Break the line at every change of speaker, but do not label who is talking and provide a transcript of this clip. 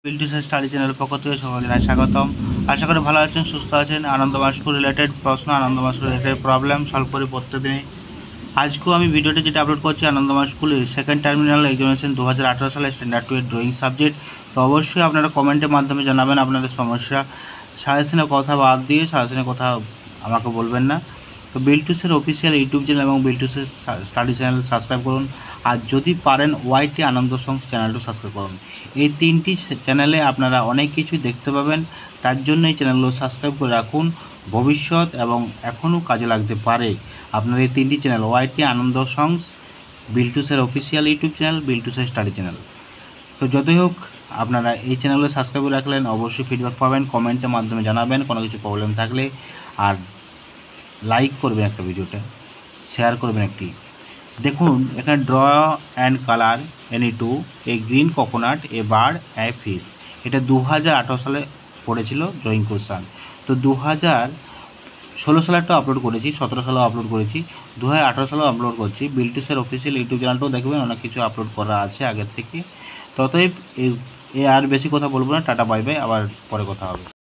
বিল্টুসের study চ্যানেলের পক্ষ থেকে সকলকে জানাই স্বাগতম। আশা করি ভালো আছেন, সুস্থ আছেন। আনন্দ মাস্কুল রিলেটেড প্রশ্ন, আনন্দ মাস্কুল রিলেটেড প্রবলেম সলভ করি প্রত্যেকদিনই। আজকেও আমি ভিডিওটি যেটা আপলোড করছি আনন্দ মাস্কুলের সেকেন্ড টার্মিনাল এক্সামিনেশন 2018 সালে স্ট্যান্ডার্ড 2 এর ড্রয়িং সাবজেক্ট। তো অবশ্যই আপনারা কমেন্টের মাধ্যমে জানাবেন আপনাদের সমস্যা। সাজেশনের কথা বাদ দিয়ে সাজেশনের কথা আমাকে বলবেন না। তো বিল্টুসের অফিসিয়াল ইউটিউব চ্যানেল এবং বিল্টুসের স্টাডি চ্যানেল সাবস্ক্রাইব করুন। আর যদি পারেন ওয়াইটি আনন্দ সংস চ্যানেলটা সাবস্ক্রাইব করুন। এই তিনটি চ্যানেলে আপনারা অনেক কিছুই দেখতে পাবেন। তার জন্য এই চ্যানেলগুলো সাবস্ক্রাইব করে রাখুন। ভবিষ্যৎ এবং এখনও কাজে লাগতে পারে আপনার এই তিনটি চ্যানেল, ওয়াইটি আনন্দ সংস, বিল্টুসের অফিসিয়াল ইউটিউব চ্যানেল, বিল্টুসের স্টাডি চ্যানেল। তো যতই হোক আপনারা এই চ্যানেলে সাবস্ক্রাইব করে রাখলেন, অবশ্যই ফিডব্যাক পাবেন, কমেন্টের মাধ্যমে জানাবেন কোনো কিছু প্রবলেম থাকলে। আর লাইক করবেন একটা ভিডিওটা, শেয়ার করবেন একটি। দেখুন এখানে draw and colour any two a green coconut a bird a fish. এটা 2018 সালে পড়েছিল ড্রয়িং কোশ্চান। তো 2016 সালেরটা আপলোড করেছি, 17 সালেও আপলোড করেছি, 2018 সালেও আপলোড করছি। বিল্টুসের অফিসিয়াল ইউটিউব চ্যানেলটাও দেখবেন, অনেক কিছু আপলোড করা আছে আগের থেকে। ততই আর বেশি কথা বলবো না। টাটা বাই বাই, আবার পরে কথা হবে।